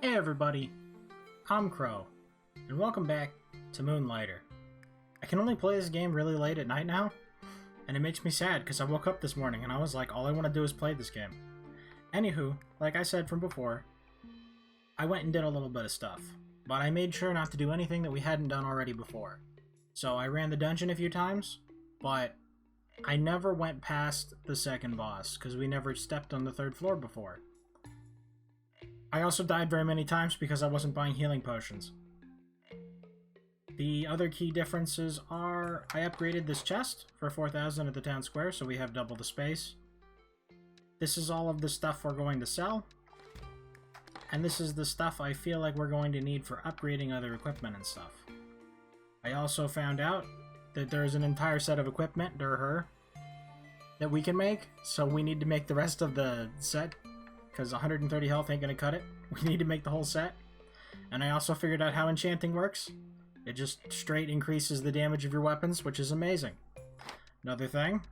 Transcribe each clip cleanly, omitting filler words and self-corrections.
Hey everybody, I'm Crow, and welcome back to Moonlighter. I can only play this game really late at night now, and it makes me sad because I woke up this morning and I was like, all I want to do is play this game. Anywho, like I said from before, I went and did a little bit of stuff, but I made sure not to do anything that we hadn't done already before. So I ran the dungeon a few times, but I never went past the second boss because we never stepped on the third floor before. I also died very many times because I wasn't buying healing potions. The other key differences are I upgraded this chest for 4,000 at the town square, so we have double the space. This is all of the stuff we're going to sell. And this is the stuff I feel like we're going to need for upgrading other equipment and stuff. I also found out that there's an entire set of equipment, that we can make, so we need to make the rest of the set, because 130 health ain't gonna cut it. We need to make the whole set. And I also figured out how enchanting works. It just straight increases the damage of your weapons, which is amazing. Another thing,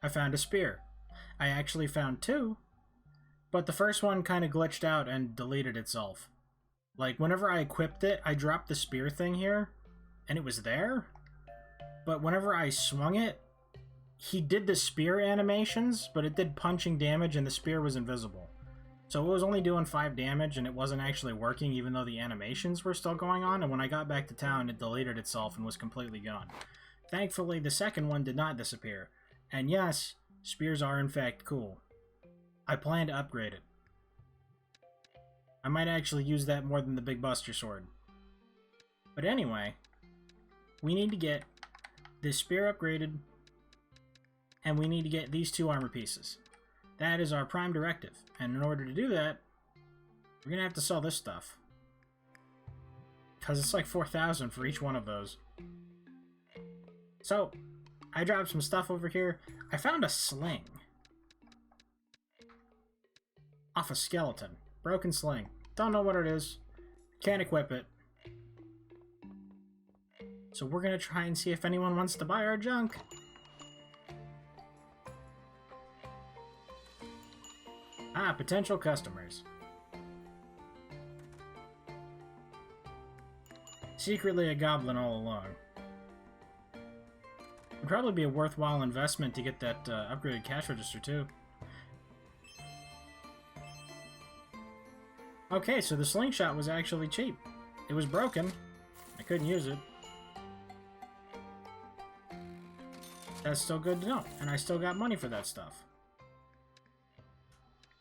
I found a spear. I actually found two, but the first one kind of glitched out and deleted itself. Like, whenever I equipped it, I dropped the spear thing here, and it was there. But whenever I swung it, he did the spear animations, but it did punching damage and the spear was invisible. So it was only doing 5 damage and it wasn't actually working even though the animations were still going on, and when I got back to town it deleted itself and was completely gone. Thankfully the second one did not disappear. And yes, spears are in fact cool. I plan to upgrade it. I might actually use that more than the big buster sword. But anyway, we need to get this spear upgraded, and we need to get these 2 armor pieces. That is our prime directive, and in order to do that, we're gonna have to sell this stuff. Because it's like 4,000 for each one of those. So, I dropped some stuff over here. I found a sling. Off a skeleton. Broken sling. Don't know what it is. Can't equip it. So we're gonna try and see if anyone wants to buy our junk. Ah, potential customers. Secretly a goblin all along. Would probably be a worthwhile investment to get that upgraded cash register too. Okay, so the slingshot was actually cheap. It was broken. I couldn't use it. That's still good to know, and I still got money for that stuff.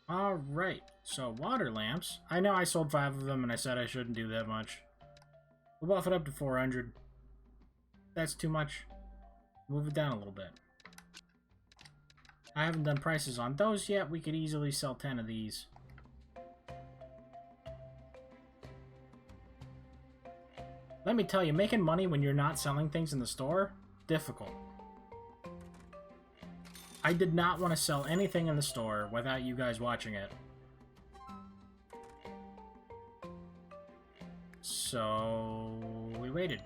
Alright, so water lamps. I know I sold 5 of them and I said I shouldn't do that much. We'll buff it up to 400. That's too much. Move it down a little bit. I haven't done prices on those yet. We could easily sell 10 of these. Let me tell you, making money when you're not selling things in the store, difficult. I did not want to sell anything in the store without you guys watching it. So we waited.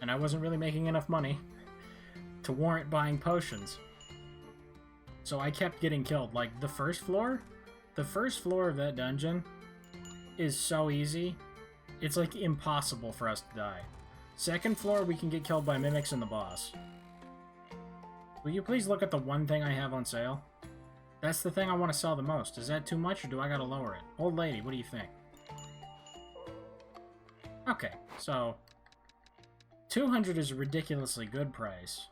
And I wasn't really making enough money to warrant buying potions. So I kept getting killed. Like, the first floor of that dungeon is so easy. It's like impossible for us to die. Second floor, we can get killed by mimics and the boss. Will you please look at the one thing I have on sale? That's the thing I want to sell the most. Is that too much, or do I gotta lower it? Old lady, what do you think? Okay, so 200 is a ridiculously good price.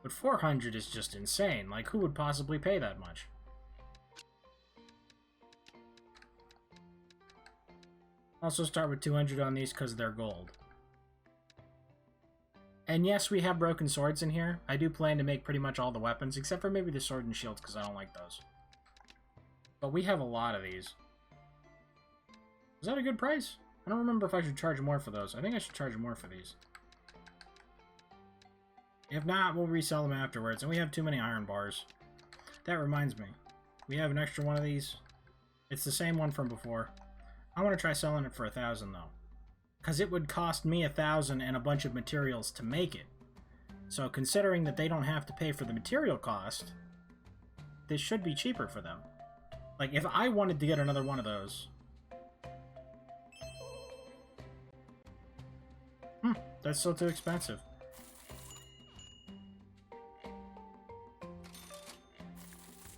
But 400 is just insane. Like, who would possibly pay that much? Also start with 200 on these because they're gold. And yes, we have broken swords in here. I do plan to make pretty much all the weapons, except for maybe the sword and shields, because I don't like those. But we have a lot of these. Is that a good price? I don't remember if I should charge more for those. I think I should charge more for these. If not, we'll resell them afterwards, and we have too many iron bars. That reminds me. We have an extra one of these. It's the same one from before. I want to try selling it for 1,000 though. Because it would cost me 1,000 and a bunch of materials to make it. So considering that they don't have to pay for the material cost, this should be cheaper for them. Like, if I wanted to get another one of those... that's still too expensive.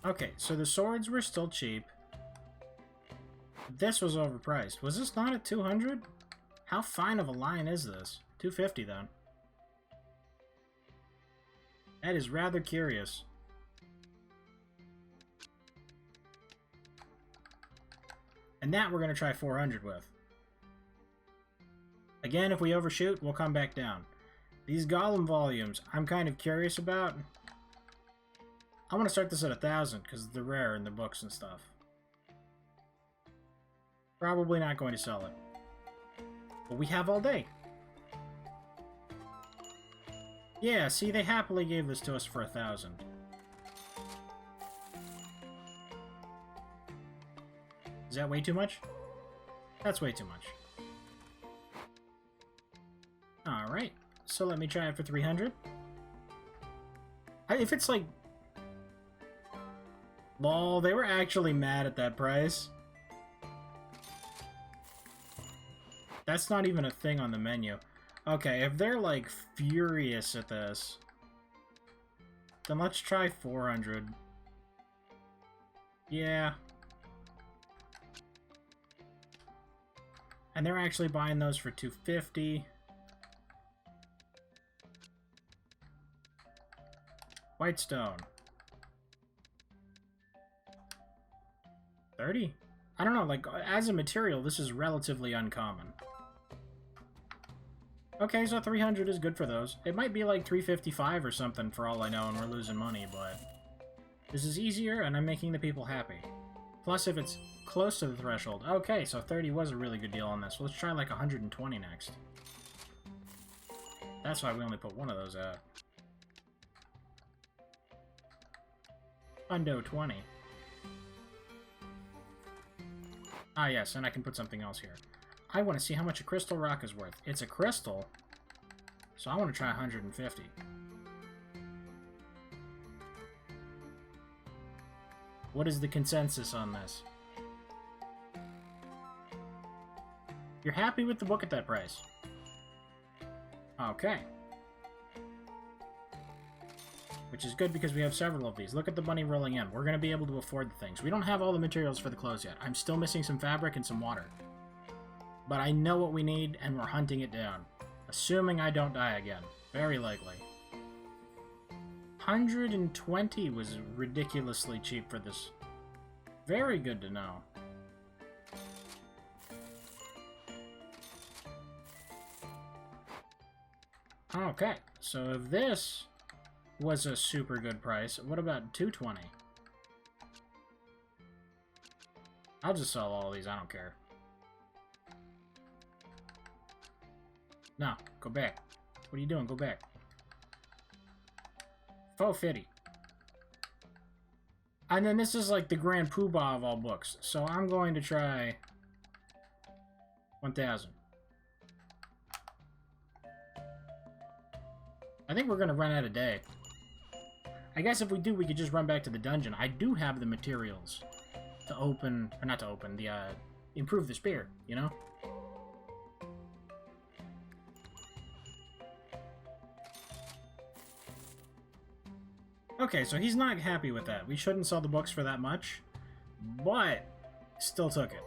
Okay, so the swords were still cheap. This was overpriced. Was this not at 200? How fine of a line is this? 250 then. That is rather curious. And that we're going to try 400 with. Again, if we overshoot, we'll come back down. These Golem volumes, I'm kind of curious about. I want to start this at 1,000 because they're rare in the books and stuff. Probably not going to sell it. But we have all day. Yeah, see, they happily gave this to us for 1,000. Is that way too much? That's way too much. Alright, so let me try it for 300. If it's like... Lol, they were actually mad at that price. That's not even a thing on the menu. Okay, if they're like furious at this, then let's try 400. Yeah. And they're actually buying those for 250. Whitestone. 30? I don't know, like, as a material, this is relatively uncommon. Okay, so 300 is good for those. It might be like 355 or something for all I know, and we're losing money, but... This is easier, and I'm making the people happy. Plus, if it's close to the threshold... Okay, so 30 was a really good deal on this. Let's try like 120 next. That's why we only put one of those out. Hundo 20. Ah, yes, and I can put something else here. I want to see how much a crystal rock is worth. It's a crystal, so I want to try 150. What is the consensus on this? You're happy with the book at that price? Okay. Which is good because we have several of these. Look at the money rolling in. We're going to be able to afford the things. We don't have all the materials for the clothes yet. I'm still missing some fabric and some water. But I know what we need, and we're hunting it down. Assuming I don't die again. Very likely. 120 was ridiculously cheap for this. Very good to know. Okay, so if this was a super good price, what about 220? I'll just sell all these, I don't care. No, go back. What are you doing? Go back. 450. And then this is like the grand poobah of all books. So I'm going to try 1,000. I think we're going to run out of day. I guess if we do, we could just run back to the dungeon. I do have the materials to open, or not to open, the, improve the spear, you know? Okay, so he's not happy with that. We shouldn't sell the books for that much, but still took it.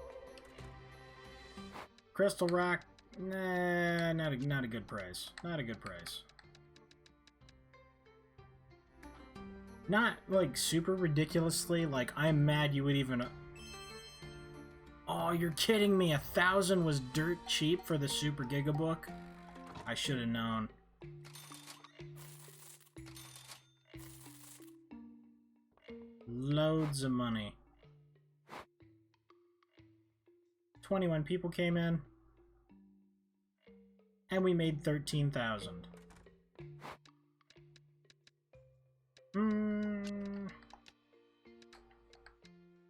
Crystal rock, nah, not a good price. Not a good price. Not, like, super ridiculously, like, I'm mad you would even... Oh, you're kidding me. 1,000 was dirt cheap for the Super Giga book? I should have known. Loads of money. 21 people came in. And we made 13,000.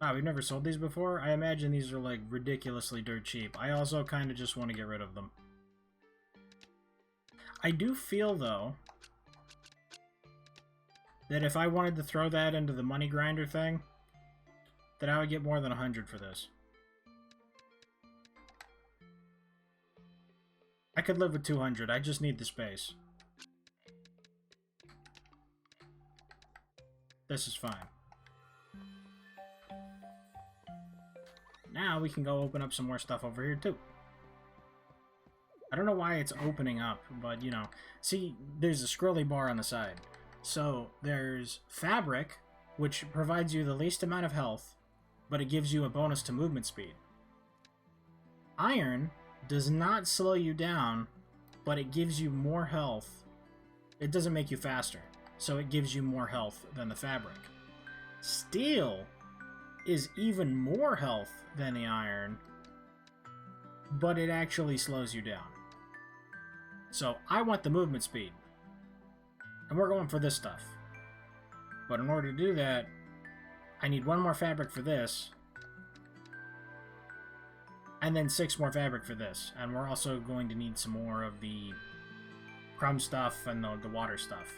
Wow, we've never sold these before? I imagine these are, like, ridiculously dirt cheap. I also kind of just want to get rid of them. I do feel, though, that if I wanted to throw that into the money grinder thing, that I would get more than 100 for this. I could live with 200, I just need the space. This is fine. Now we can go open up some more stuff over here too. I don't know why it's opening up, but you know. See, there's a scrolly bar on the side. So there's fabric, which provides you the least amount of health, but it gives you a bonus to movement speed. Iron does not slow you down, but it gives you more health. It doesn't make you faster, so it gives you more health than the fabric. Steel is even more health than the iron, but it actually slows you down. So I want the movement speed, and we're going for this stuff. But in order to do that, I need 1 more fabric for this, and then 6 more fabric for this. And we're also going to need some more of the crumb stuff and the water stuff.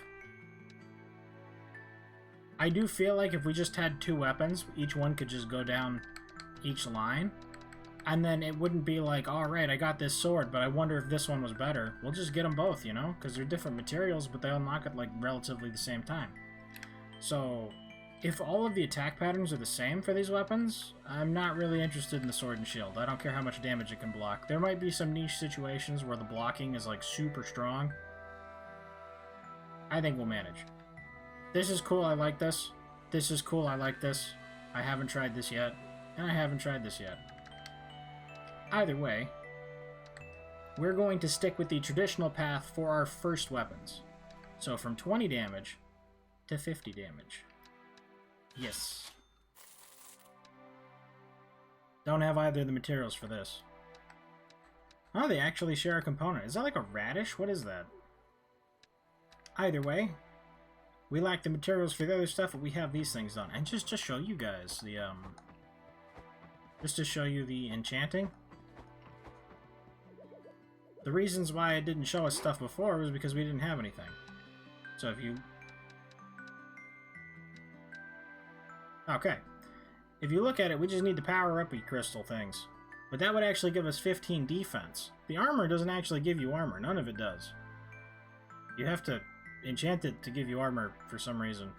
I do feel like if we just had 2 weapons, each one could just go down each line. And then it wouldn't be like, alright, I got this sword, but I wonder if this one was better. We'll just get them both, you know? Because they're different materials, but they unlock at like relatively the same time. So, if all of the attack patterns are the same for these weapons, I'm not really interested in the sword and shield. I don't care how much damage it can block. There might be some niche situations where the blocking is like super strong. I think we'll manage. This is cool, I like this. This is cool, I like this. I haven't tried this yet, and I haven't tried this yet. Either way, we're going to stick with the traditional path for our first weapons. So from 20 damage to 50 damage. Yes. Don't have either of the materials for this. Oh, they actually share a component. Is that like a radish? What is that? Either way, we lack the materials for the other stuff, but we have these things done. And just to show you guys the, just to show you the enchanting. The reasons why it didn't show us stuff before was because we didn't have anything. So if you... Okay. If you look at it, we just need the power-uppy crystal things. But that would actually give us 15 defense. The armor doesn't actually give you armor. None of it does. You have to enchant it to give you armor for some reason.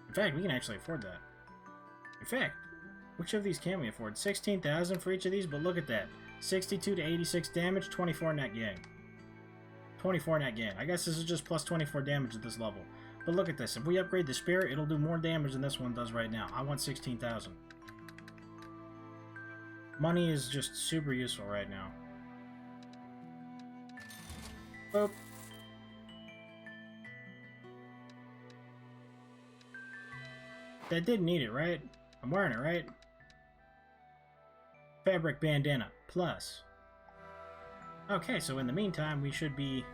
In fact, we can actually afford that. In fact, which of these can we afford? 16,000 for each of these, but look at that. 62 to 86 damage, 24 net gain. 24 net gain. I guess this is just plus 24 damage at this level. But look at this. If we upgrade the spear, it'll do more damage than this one does right now. I want 16,000. Money is just super useful right now. Boop. That did need it, right? I'm wearing it, right? Fabric bandana, plus. Okay, so in the meantime, we should be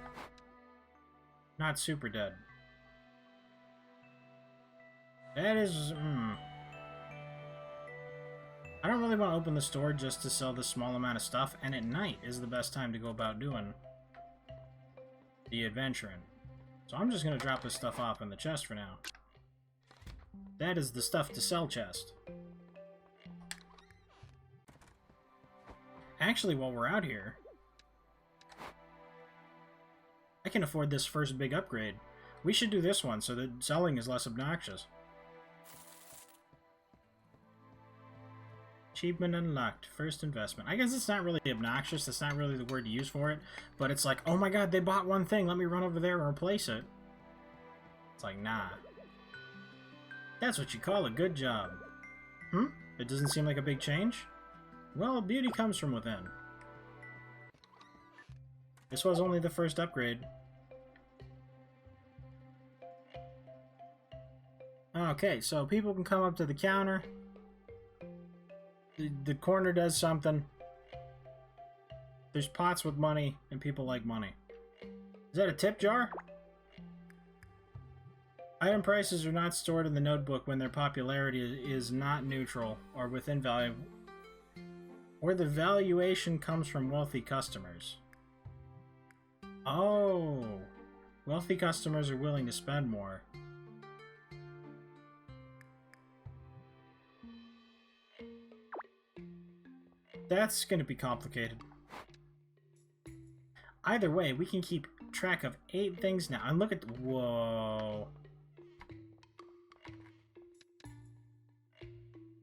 not super dead. That is... I don't really want to open the store just to sell this small amount of stuff, and at night is the best time to go about doing the adventuring. So I'm just going to drop this stuff off in the chest for now. That is the stuff to sell chest. Actually, while we're out here, I can afford this first big upgrade. We should do this one so that selling is less obnoxious. Achievement unlocked. First investment. I guess it's not really obnoxious. That's not really the word to use for it. But it's like, oh my god, they bought one thing. Let me run over there and replace it. It's like, nah. That's what you call a good job. It doesn't seem like a big change? Well, beauty comes from within. This was only the first upgrade. Okay, so people can come up to the counter. The corner does something. There's pots with money, and people like money. Is that a tip jar? Item prices are not stored in the notebook when their popularity is not neutral or within value, or the valuation comes from wealthy customers. Oh. Wealthy customers are willing to spend more. That's going to be complicated. Either way, we can keep track of 8 things now. And look at... Whoa.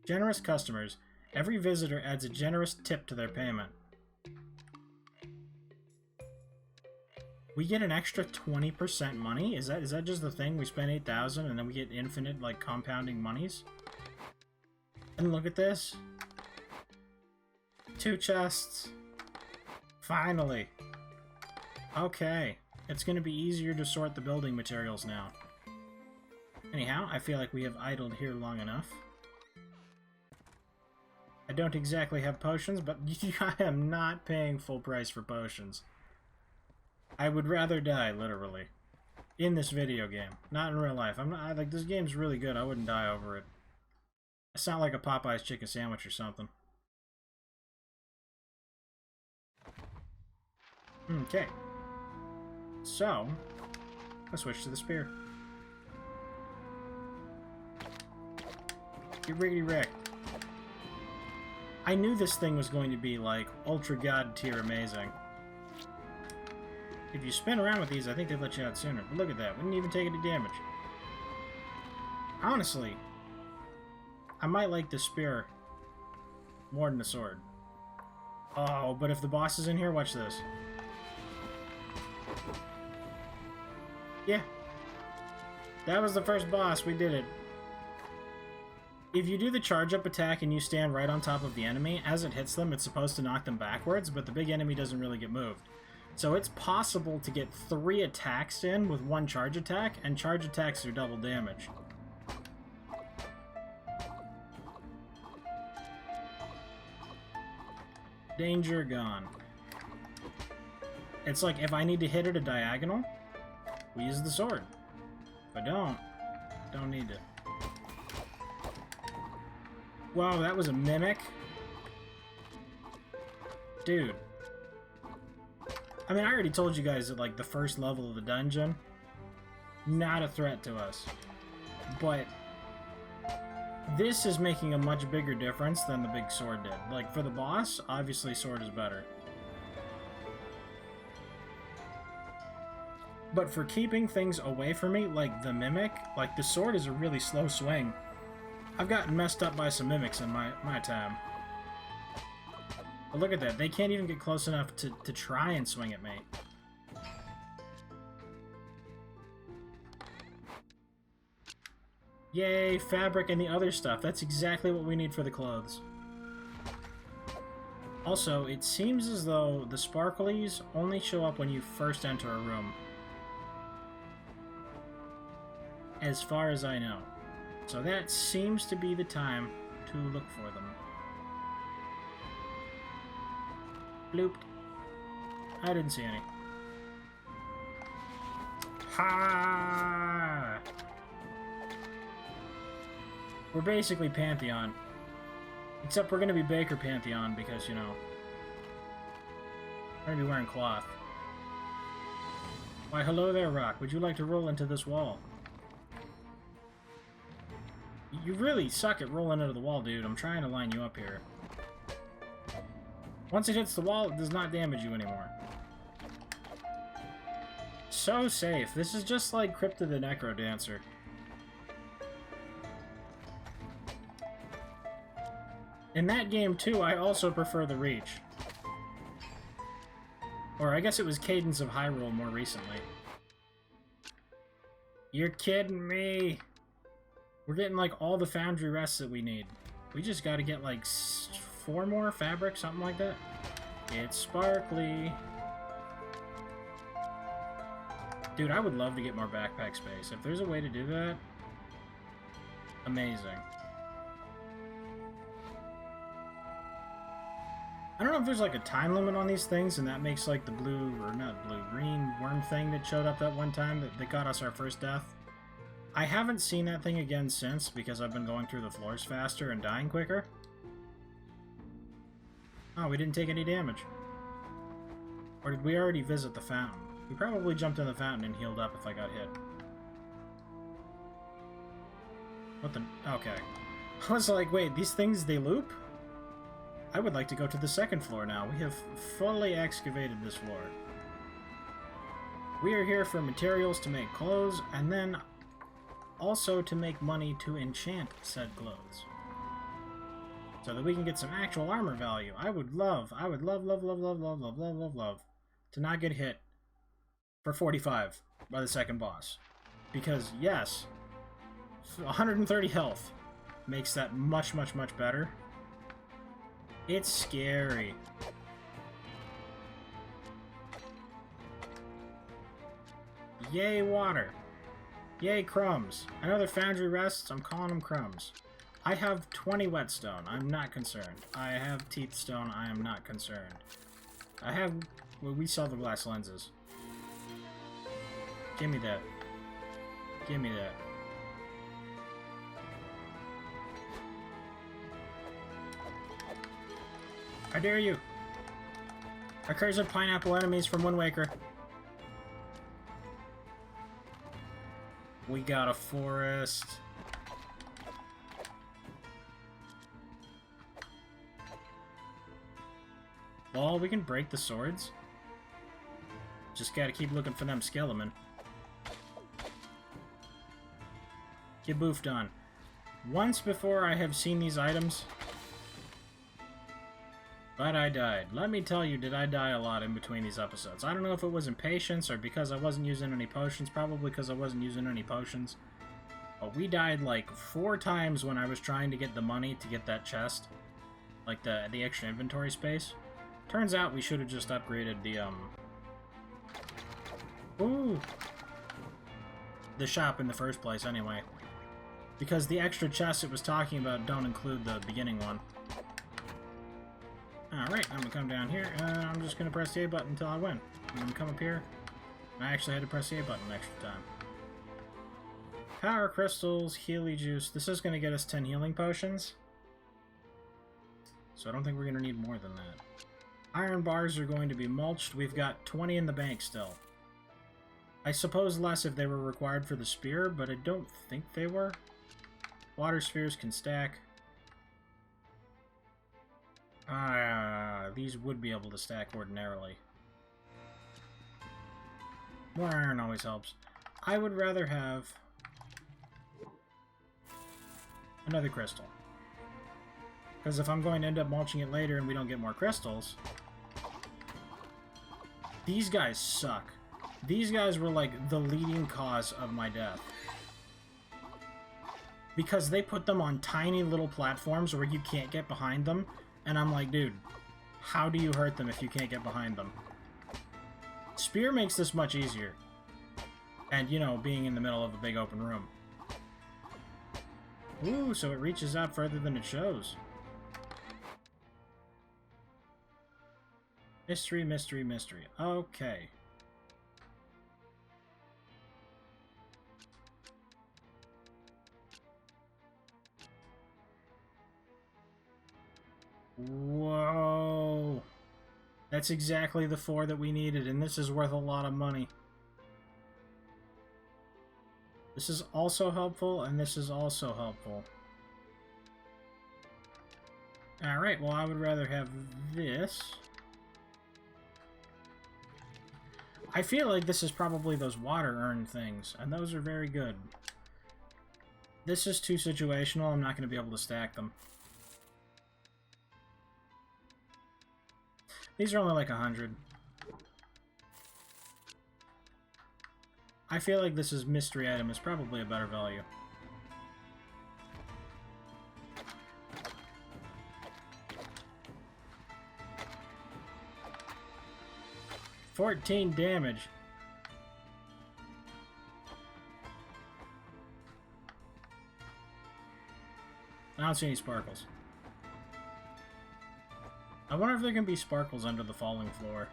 Generous customers. Every visitor adds a generous tip to their payment. We get an extra 20% money? Is that just the thing? We spend 8,000 and then we get infinite, like, compounding monies? And look at this. 2 chests. Finally. Okay. It's going to be easier to sort the building materials now. Anyhow, I feel like we have idled here long enough. I don't exactly have potions, but I am not paying full price for potions. I would rather die, literally. In this video game. Not in real life. Like, this game's really good. I wouldn't die over it. It's not like a Popeye's chicken sandwich or something. Okay. So, let's switch to the spear. Get riggedy wrecked. I knew this thing was going to be, like, ultra god tier amazing. If you spin around with these, I think they'd let you out sooner. But look at that. We didn't even take any damage. Honestly, I might like the spear more than the sword. Oh, but if the boss is in here, watch this. Yeah. That was the first boss. We did it. If you do the charge-up attack and you stand right on top of the enemy, as it hits them, it's supposed to knock them backwards, but the big enemy doesn't really get moved. So it's possible to get 3 attacks in with 1 charge attack, and charge attacks are double damage. Danger gone. It's like, if I need to hit it a diagonal, we use the sword. If I don't need to. Wow, that was a mimic? Dude. I mean, I already told you guys that, like, the first level of the dungeon, not a threat to us. But this is making a much bigger difference than the big sword did. Like, for the boss, obviously sword is better. But for keeping things away from me, like the mimic, like, the sword is a really slow swing. I've gotten messed up by some mimics in my time. But look at that, they can't even get close enough to try and swing at me. Yay, fabric and the other stuff. That's exactly what we need for the clothes. Also, it seems as though the sparklies only show up when you first enter a room. As far as I know. So that seems to be the time to look for them. Bloop. I didn't see any. Ha! We're basically Pantheon. Except we're gonna be Baker Pantheon because, you know, we're gonna be wearing cloth. Why, hello there, Rock. Would you like to roll into this wall? You really suck at rolling into the wall, dude. I'm trying to line you up here. Once it hits the wall, it does not damage you anymore. So safe. This is just like Crypta the Necro Dancer. In that game, too, I also prefer the Reach. Or I guess it was Cadence of Hyrule more recently. You're kidding me! We're getting, like, all the foundry rests that we need. We just gotta get, like, 4 more fabric, something like that. It's sparkly. Dude, I would love to get more backpack space. If there's a way to do that, amazing. I don't know if there's, like, a time limit on these things, and that makes, like, the blue, or not blue, green worm thing that showed up that one time that got us our first death. I haven't seen that thing again since, because I've been going through the floors faster and dying quicker. Oh, we didn't take any damage. Or did we already visit the fountain? He probably jumped in the fountain and healed up if I got hit. What the... Okay. I was like, wait, these things, they loop? I would like to go to the second floor now. We have fully excavated this floor. We are here for materials to make clothes, and then also to make money to enchant said clothes. So that we can get some actual armor value. I would love to not get hit for 45 by the second boss. Because, yes, 130 health makes that much better. It's scary. Yay, water. Yay, crumbs. Another foundry rests. I'm calling them crumbs. I have 20 whetstone. I'm not concerned. I have teeth stone. I am not concerned. I have... Well, we sell the glass lenses. Give me that. Give me that. I dare you! Accursed pineapple enemies from Wind Waker. We got a forest. Well, we can break the swords. Just gotta keep looking for them skelemen. Get boofed on. Once before I have seen these items, but I died. Let me tell you, did I die a lot in between these episodes. I don't know if it was impatience or because I wasn't using any potions. Probably because I wasn't using any potions. But we died like 4 times when I was trying to get the money to get that chest. Like the extra inventory space. Turns out we should have just upgraded the, the shop in the first place anyway. Because the extra chests it was talking about don't include the beginning one. Alright, I'm gonna come down here, and I'm just gonna press the A button until I win. I'm gonna come up here. I actually had to press the A button an extra time. Power crystals, Healy juice. This is gonna get us 10 healing potions. So I don't think we're gonna need more than that. Iron bars are going to be mulched. We've got 20 in the bank still. I suppose less if they were required for the spear, but I don't think they were. Water spheres can stack. These would be able to stack ordinarily. More iron always helps. I would rather have another crystal. Because if I'm going to end up mulching it later and we don't get more crystals... These guys suck. These guys were like the leading cause of my death. Because they put them on tiny little platforms where you can't get behind them. And I'm like, dude, how do you hurt them if you can't get behind them? Spear makes this much easier. And, you know, being in the middle of a big open room. Ooh, so it reaches out further than it shows. Mystery, mystery, mystery. Okay. Whoa. That's exactly the 4 that we needed, and this is worth a lot of money. This is also helpful, and this is also helpful. Alright, well I would rather have this. I feel like this is probably those water urn things, and those are very good. This is too situational, I'm not going to be able to stack them. These are only like 100. I feel like this is mystery item is probably a better value. $14 damage. I don't see any sparkles. I wonder if there can be sparkles under the falling floor.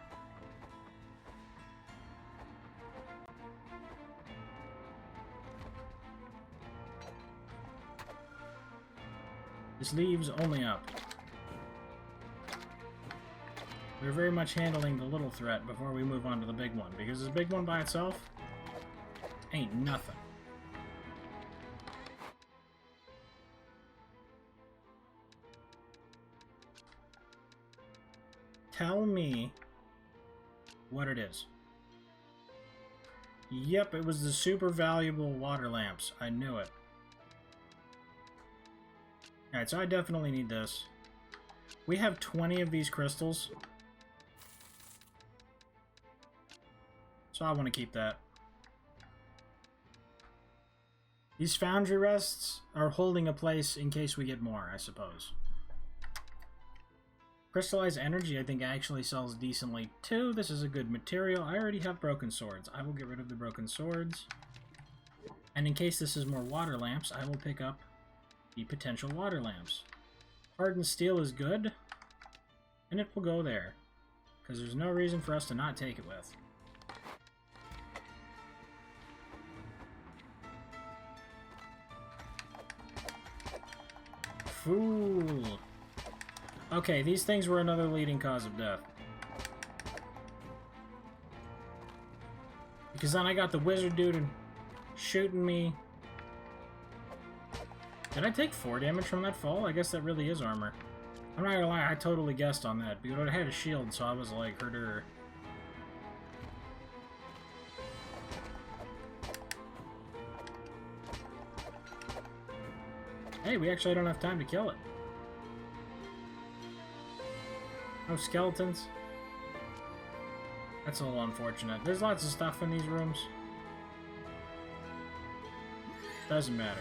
This leaves only up. We're very much handling the little threat before we move on to the big one, because this big one by itself ain't nothing. Tell me what it is. Yep, it was the super valuable water lamps. I knew it. Alright, so I definitely need this. We have 20 of these crystals. So I want to keep that. These foundry rests are holding a place in case we get more, I suppose. Crystallized energy, I think, actually sells decently too. This is a good material. I already have broken swords. I will get rid of the broken swords. And in case this is more water lamps, I will pick up the potential water lamps. Hardened steel is good. And it will go there. Because there's no reason for us to not take it with. Fool. Okay, these things were another leading cause of death. Because then I got the wizard dude shooting me. Did I take 4 damage from that fall? I guess that really is armor. I'm not gonna lie, I totally guessed on that. Because I had a shield, so I was like, herder. Hey, we actually don't have time to kill it. No skeletons? That's a little unfortunate. There's lots of stuff in these rooms. Doesn't matter.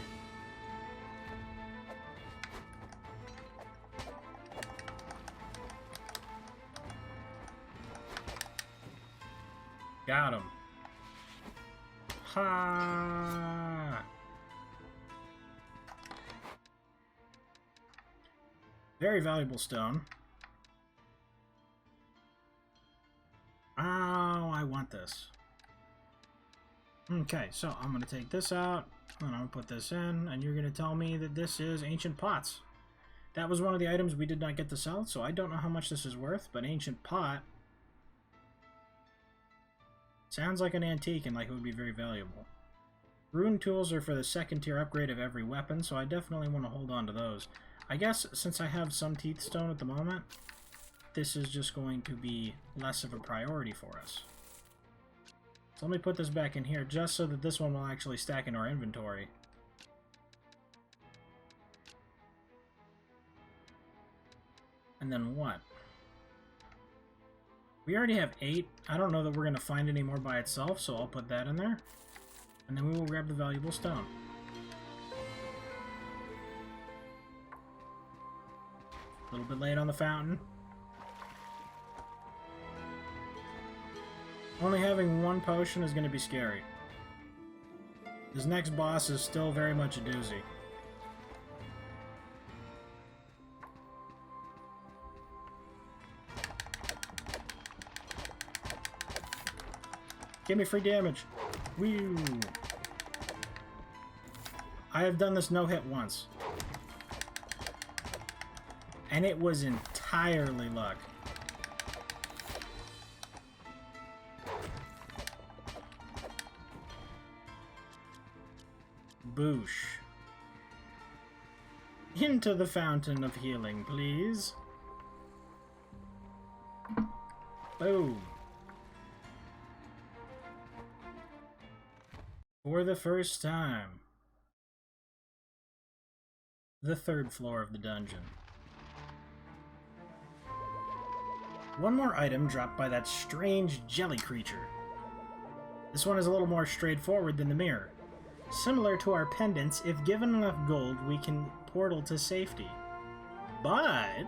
Got him. Ha! Very valuable stone. Oh, I want this. Okay, so I'm going to take this out, and I'm going to put this in, and you're going to tell me that this is ancient pots. That was one of the items we did not get to sell, so I don't know how much this is worth, but ancient pot sounds like an antique and like it would be very valuable. Rune tools are for the second tier upgrade of every weapon, so I definitely want to hold on to those. I guess since I have some teeth stone at the moment, this is just going to be less of a priority for us. So let me put this back in here just so that this one will actually stack in our inventory. And then what? We already have 8. I don't know that we're going to find any more by itself, so I'll put that in there. And then we will grab the valuable stone. A little bit late on the fountain. Only having 1 potion is going to be scary. This next boss is still very much a doozy. Give me free damage. Woo! I have done this no-hit once. And it was entirely luck. Boosh. Into the fountain of healing, please. Boom. For the first time. The 3rd floor of the dungeon. One more item dropped by that strange jelly creature. This one is a little more straightforward than the mirror. Similar to our pendants, if given enough gold, we can portal to safety. But,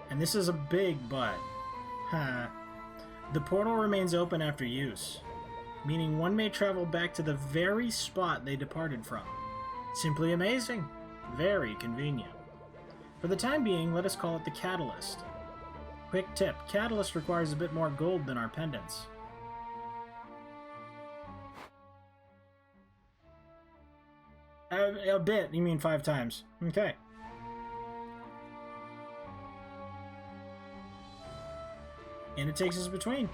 and this is a big but, the portal remains open after use, meaning one may travel back to the very spot they departed from. Simply amazing. Very convenient. For the time being, let us call it the Catalyst. Quick tip, Catalyst requires a bit more gold than our pendants. A bit? You mean 5 times. Okay. And it takes us between.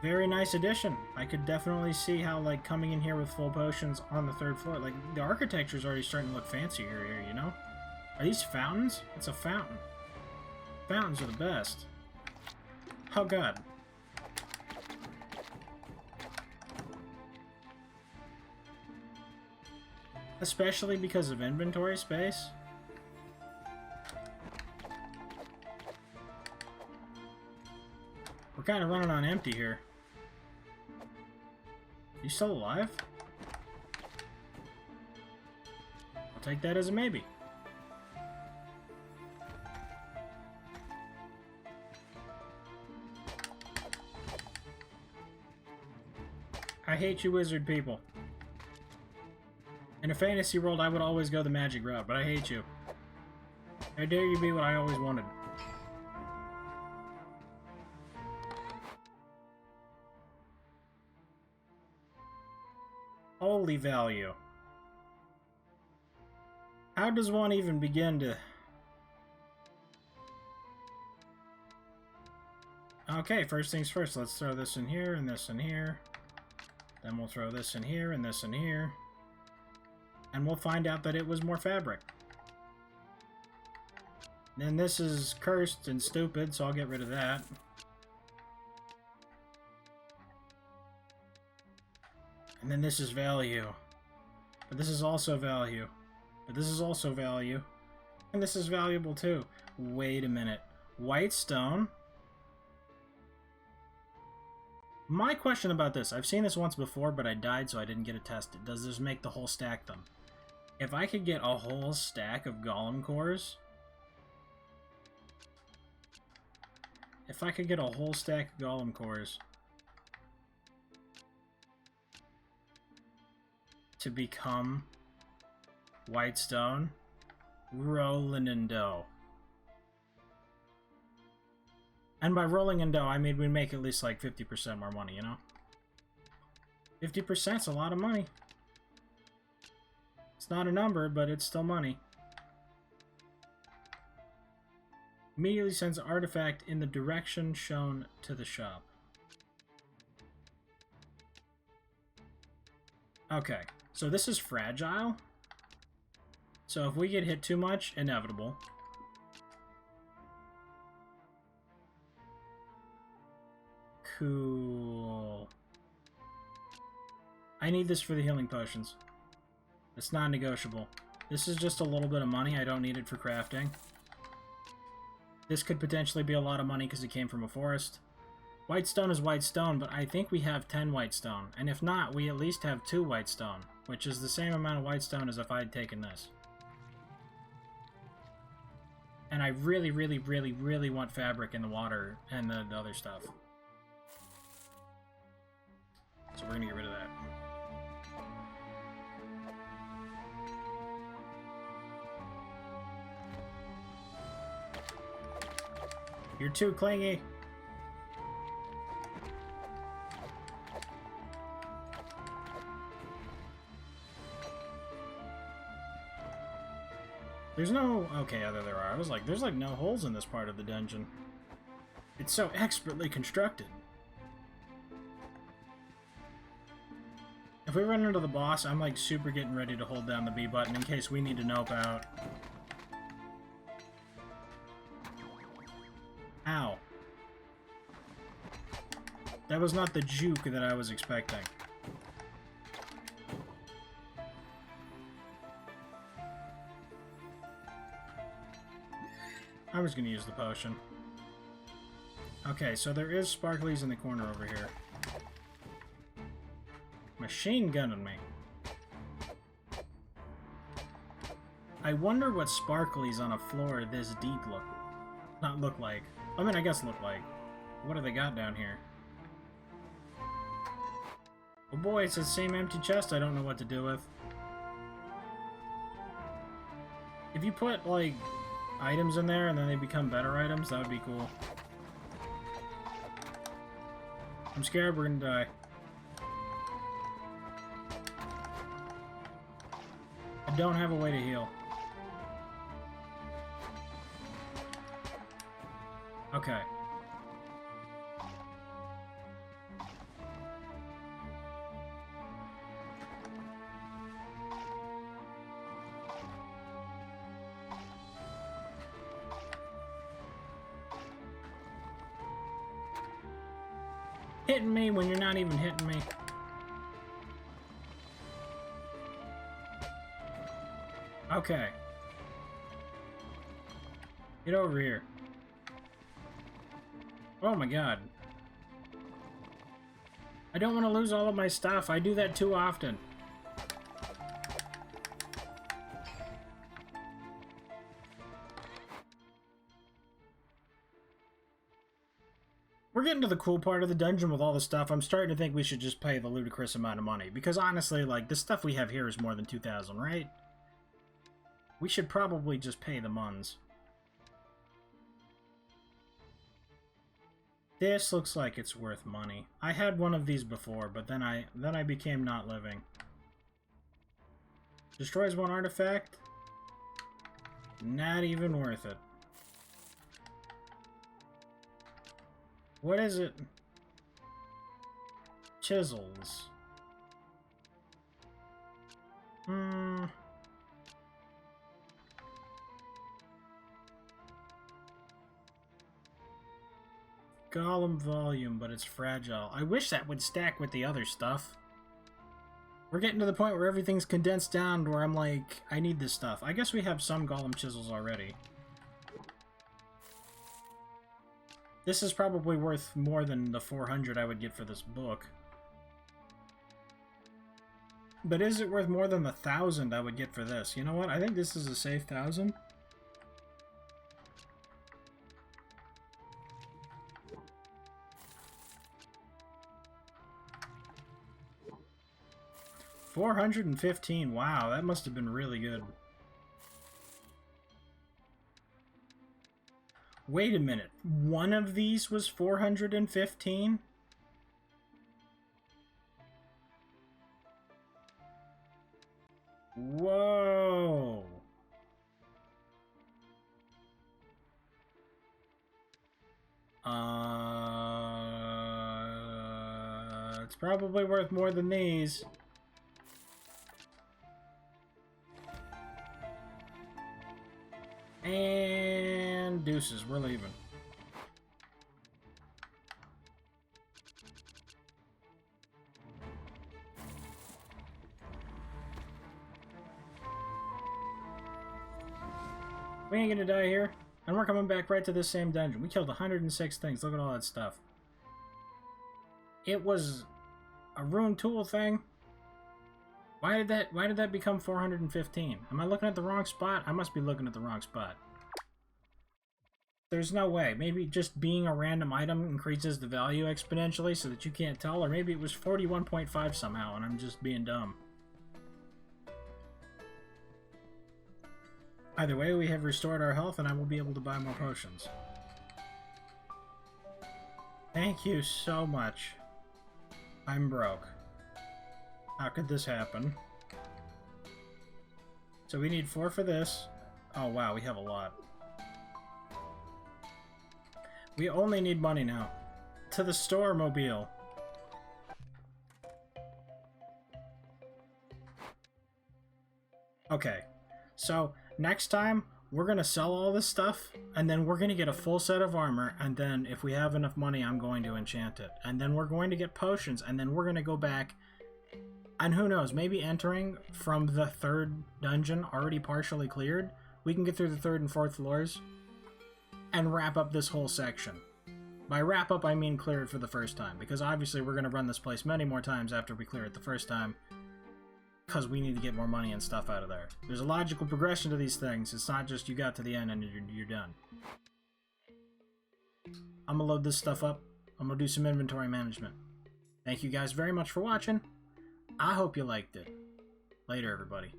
Very nice addition. I could definitely see how, like, coming in here with full potions on the 3rd floor, like, the architecture's already starting to look fancier here, you know? Are these fountains? It's a fountain. Fountains are the best. Oh god. Especially because of inventory space. We're kind of running on empty here. You still alive? I'll take that as a maybe. I hate you wizard people. In a fantasy world, I would always go the magic route, but I hate you. How dare you be what I always wanted. Holy value. How does one even begin to... Okay, first things first, let's throw this in here and this in here. Then we'll throw this in here and this in here. And we'll find out that it was more fabric. Then this is cursed and stupid, so I'll get rid of that. And then this is value. But this is also value. But this is also value. And this is valuable too. Wait a minute. White stone? My question about this, I've seen this once before, but I died so I didn't get it tested. Does this make the whole stack them? If I could get a whole stack of golem cores... If I could get a whole stack of golem cores... to become white stone, rolling in dough. And by rolling in dough, I mean we'd make at least like 50% more money, you know? 50%'s a lot of money. It's not a number, but it's still money. Immediately sends an artifact in the direction shown to the shop. Okay, so this is fragile. So if we get hit too much, inevitable. Cool. I need this for the healing potions. It's non-negotiable. This is just a little bit of money. I don't need it for crafting. This could potentially be a lot of money because it came from a forest. White stone is white stone, but I think we have 10 white stone. And if not, we at least have 2 white stone, which is the same amount of white stone as if I had taken this. And I really, really, really, really want fabric in the water and the other stuff. So we're gonna get rid of that. You're too clingy. There's no... Okay, yeah, there are. I was like, there's like no holes in this part of the dungeon. It's so expertly constructed. If we run into the boss, I'm like super getting ready to hold down the B button in case we need to nope out. Ow. That was not the juke that I was expecting. I was gonna use the potion. Okay, so there is sparklies in the corner over here. Machine gunning me. I wonder what sparklies on a floor this deep look like. I mean, I guess look like. What do they got down here? Oh boy, it's the same empty chest I don't know what to do with. If you put, like, items in there and then they become better items, that would be cool. I'm scared we're gonna die. I don't have a way to heal. Okay. Hitting me when you're not even hitting me. Okay. Get over here. Oh my god. I don't want to lose all of my stuff. I do that too often. We're getting to the cool part of the dungeon with all the stuff. I'm starting to think we should just pay the ludicrous amount of money. Because honestly, like, the stuff we have here is more than 2,000, right? We should probably just pay the muns. This looks like it's worth money. I had one of these before, but then I became not living. Destroys one artifact? Not even worth it. What is it? Chisels. Golem volume, but it's fragile. I wish that would stack with the other stuff. We're getting to the point where everything's condensed down to where I'm like, I need this stuff. I guess we have some golem chisels already. This is probably worth more than the 400 I would get for this book. But is it worth more than the 1,000 I would get for this? You know what? I think this is a safe 1,000. $415. Wow, that must have been really good. Wait a minute. One of these was 415? Whoa. It's probably worth more than these. And deuces, we're leaving. We ain't gonna die here. And we're coming back right to this same dungeon. We killed 106 things. Look at all that stuff. It was a rune tool thing. Why did that become 415? Am I looking at the wrong spot? I must be looking at the wrong spot. There's no way. Maybe just being a random item increases the value exponentially so that you can't tell, or maybe it was 41.5 somehow and I'm just being dumb. Either way, we have restored our health and I will be able to buy more potions. Thank you so much. I'm broke. How could this happen? So we need 4 for this. Oh wow, we have a lot. We only need money now. To the store, Mobile. Okay, so next time we're gonna sell all this stuff and then we're gonna get a full set of armor, and then if we have enough money I'm going to enchant it, and then we're going to get potions, and then we're gonna go back. And who knows, maybe entering from the 3rd dungeon already partially cleared, we can get through the 3rd and 4th floors and wrap up this whole section. By wrap up, I mean clear it for the first time, because obviously we're going to run this place many more times after we clear it the first time, because we need to get more money and stuff out of there. There's a logical progression to these things. It's not just you got to the end and you're done. I'm going to load this stuff up. I'm going to do some inventory management. Thank you guys very much for watching. I hope you liked it. Later, everybody.